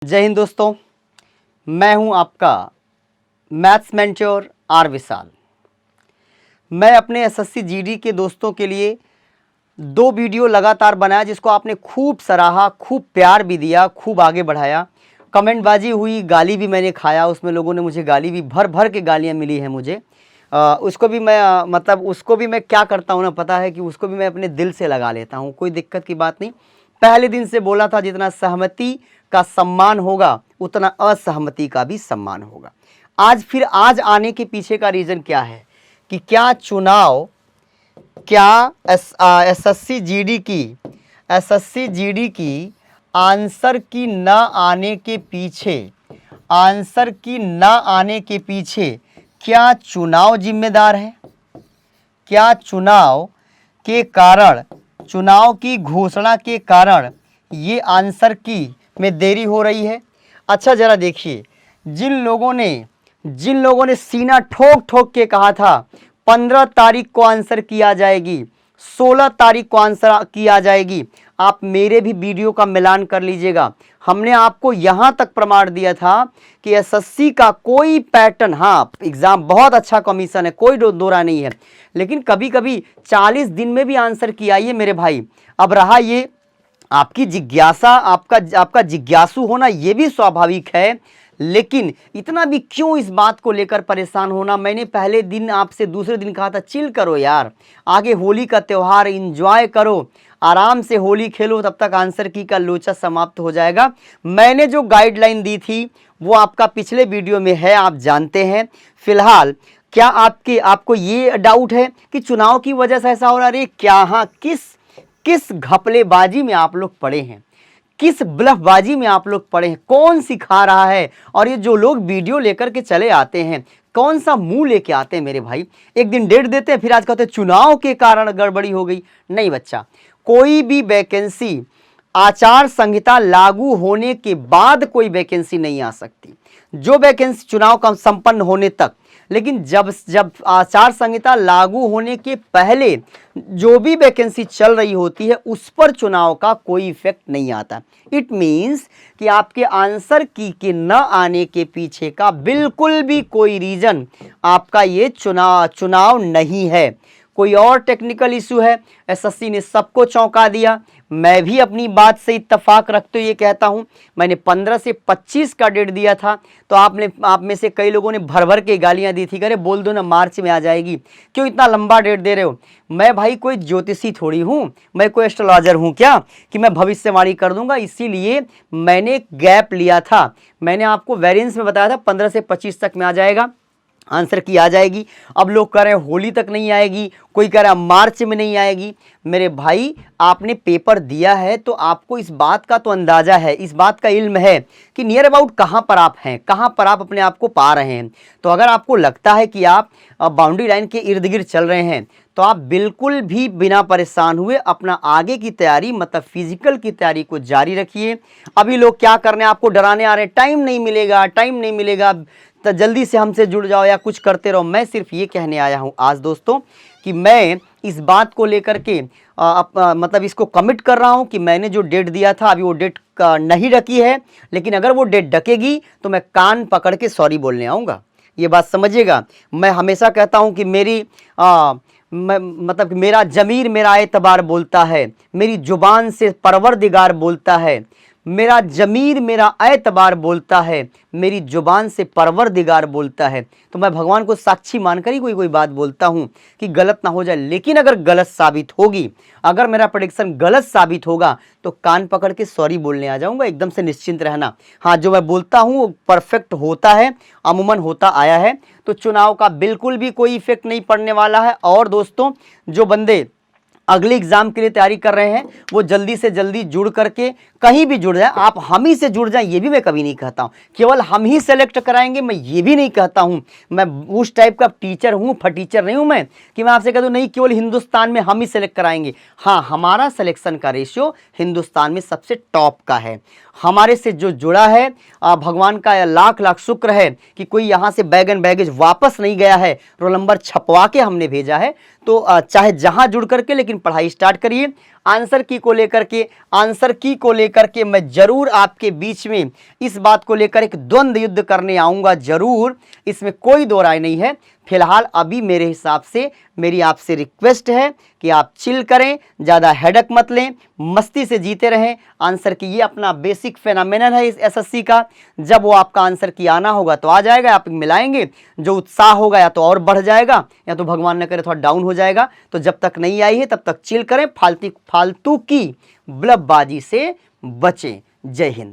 जय हिंद दोस्तों, मैं हूं आपका मैथ्स मेंटर आर विशाल। मैं अपने एसएससी जीडी के दोस्तों के लिए 2 वीडियो लगातार बनाया जिसको आपने खूब सराहा, खूब प्यार भी दिया, खूब आगे बढ़ाया। कमेंटबाजी हुई, गाली भी मैंने खाया, उसमें लोगों ने मुझे गाली भी भर भर के गालियां मिली हैं मुझे। उसको भी मैं क्या करता हूं ना, पता है कि उसको भी मैं अपने दिल से लगा लेता हूं, कोई दिक्कत की बात नहीं। पहले दिन से बोला था जितना सहमति का सम्मान होगा उतना असहमति का भी सम्मान होगा। आज आने के पीछे का रीज़न क्या है कि एसएससी जीडी की आंसर की न आने के पीछे क्या चुनाव जिम्मेदार है? क्या चुनाव की घोषणा के कारण ये आंसर की में देरी हो रही है? अच्छा जरा देखिए, जिन लोगों ने सीना ठोक ठोक के कहा था 15 तारीख को आंसर किया जाएगी, 16 तारीख को आंसर किया जाएगी, आप मेरे भी वीडियो का मिलान कर लीजिएगा। हमने आपको यहां तक प्रमाण दिया था कि एसएससी का कोई पैटर्न, हाँ एग्जाम बहुत अच्छा कमीशन है, कोई दोरा नहीं है, लेकिन कभी कभी 40 दिन में भी आंसर किया ये मेरे भाई। अब रहा ये आपकी जिज्ञासा, आपका जिज्ञासु होना ये भी स्वाभाविक है, लेकिन इतना भी क्यों इस बात को लेकर परेशान होना? मैंने पहले दिन आपसे दूसरे दिन कहा था चिल करो यार, आगे होली का त्यौहार एंजॉय करो, आराम से होली खेलो, तब तक आंसर की का लोचा समाप्त हो जाएगा। मैंने जो गाइडलाइन दी थी वो आपका पिछले वीडियो में है, आप जानते हैं। फिलहाल क्या आपको ये डाउट है कि चुनाव की वजह से ऐसा हो रहा है? क्या हाँ, किस घपलेबाजी में आप लोग पड़े हैं, किस ब्लफबाजी में आप लोग पड़े हैं? कौन सिखा रहा है? और ये जो लोग वीडियो लेकर के चले आते हैं, कौन सा मुंह लेके आते हैं मेरे भाई? एक दिन डेट देते हैं, फिर आज कहते हैं चुनाव के कारण गड़बड़ी हो गई। नहीं बच्चा, कोई भी वैकेंसी आचार संहिता लागू होने के बाद कोई वैकेंसी नहीं आ सकती, जो वैकेंसी चुनाव का संपन्न होने तक। लेकिन जब आचार संहिता लागू होने के पहले जो भी वैकेंसी चल रही होती है उस पर चुनाव का कोई इफेक्ट नहीं आता। इट मीन्स कि आपके आंसर की के न आने के पीछे का बिल्कुल भी कोई रीजन आपका ये चुनाव नहीं है, कोई और टेक्निकल इशू है। एसएससी ने सबको चौंका दिया। मैं भी अपनी बात से इत्तेफाक रखते हुए ये कहता हूं, मैंने 15 से 25 का डेट दिया था, तो आप में से कई लोगों ने भर भर के गालियां दी थी, अरे बोल दो ना मार्च में आ जाएगी, क्यों इतना लंबा डेट दे रहे हो? मैं भाई कोई ज्योतिषी थोड़ी हूं, मैं कोई एस्ट्रोलॉजर हूं क्या कि मैं भविष्यवाणी कर दूंगा? इसीलिए मैंने गैप लिया था। मैंने आपको वेरिएंस में बताया था 15 से 25 तक में आ जाएगा, आंसर की आ जाएगी। अब लोग कह रहे हैं होली तक नहीं आएगी, कोई कह रहा है मार्च में नहीं आएगी। मेरे भाई, आपने पेपर दिया है तो आपको इस बात का तो अंदाजा है, इस बात का इल्म है कि नियर अबाउट कहाँ पर आप हैं, कहाँ पर आप अपने आप को पा रहे हैं। तो अगर आपको लगता है कि आप बाउंड्री लाइन के इर्द गिर्द चल रहे हैं तो आप बिल्कुल भी बिना परेशान हुए अपना आगे की तैयारी, मतलब फिजिकल की तैयारी को जारी रखिए। अभी लोग क्या कर रहे हैं, आपको डराने आ रहे हैं, टाइम नहीं मिलेगा तो जल्दी से हमसे जुड़ जाओ या कुछ करते रहो। मैं सिर्फ ये कहने आया हूँ आज दोस्तों कि मैं इस बात को लेकर के मतलब इसको कमिट कर रहा हूँ कि मैंने जो डेट दिया था अभी वो डेट नहीं रखी है, लेकिन अगर वो डेट ढकेगी तो मैं कान पकड़ के सॉरी बोलने आऊँगा। ये बात समझिएगा। मैं हमेशा कहता हूँ कि मतलब मेरा ज़मीर मेरा एतबार बोलता है, मेरी ज़ुबान से परवरदिगार बोलता है, मेरा ज़मीर मेरा एतबार बोलता है, मेरी ज़ुबान से परवरदिगार बोलता है। तो मैं भगवान को साक्षी मानकर ही कोई बात बोलता हूँ कि गलत ना हो जाए। लेकिन अगर गलत साबित होगी, अगर मेरा प्रेडिक्शन गलत साबित होगा तो कान पकड़ के सॉरी बोलने आ जाऊँगा, एकदम से निश्चिंत रहना। हाँ, जो मैं बोलता हूँ वो परफेक्ट होता है, अमूमन होता आया है। तो चुनाव का बिल्कुल भी कोई इफेक्ट नहीं पड़ने वाला है। और दोस्तों, जो बंदे अगले एग्जाम के लिए तैयारी कर रहे हैं वो जल्दी से जल्दी जुड़ करके कहीं भी जुड़ जाए। आप हम ही से जुड़ जाएं ये भी मैं कभी नहीं कहता हूं, केवल हम ही सेलेक्ट कराएंगे मैं ये भी नहीं कहता हूं। मैं उस टाइप का टीचर हूं, फटीचर नहीं हूं मैं कि मैं आपसे कह दूं नहीं केवल हिंदुस्तान में हम ही सेलेक्ट कराएंगे। हाँ, हमारा सिलेक्शन का रेशियो हिंदुस्तान में सबसे टॉप का है। हमारे से जो जुड़ा है, भगवान का लाख लाख शुक्र है कि कोई यहाँ से बैग एंड बैगेज वापस नहीं गया है, रोल नंबर छपवा के हमने भेजा है। तो चाहे जहाँ जुड़ करके लेकिन पढ़ाई स्टार्ट करिए। आंसर की को लेकर के मैं जरूर आपके बीच में इस बात को लेकर एक द्वंद्व युद्ध करने आऊंगा जरूर, इसमें कोई दो राय नहीं है। फिलहाल अभी मेरे हिसाब से मेरी आपसे रिक्वेस्ट है कि आप चिल करें, ज़्यादा हेडक मत लें, मस्ती से जीते रहें। आंसर की ये अपना बेसिक फेनोमेनन है इस एसएससी का। जब वो आपका आंसर की आना होगा तो आ जाएगा, आप मिलाएंगे, जो उत्साह होगा या तो और बढ़ जाएगा या तो भगवान न करे थोड़ा डाउन हो जाएगा। तो जब तक नहीं आई है तब तक चिल करें, फालतू की ब्लफबाजी से बचें। जय हिंद।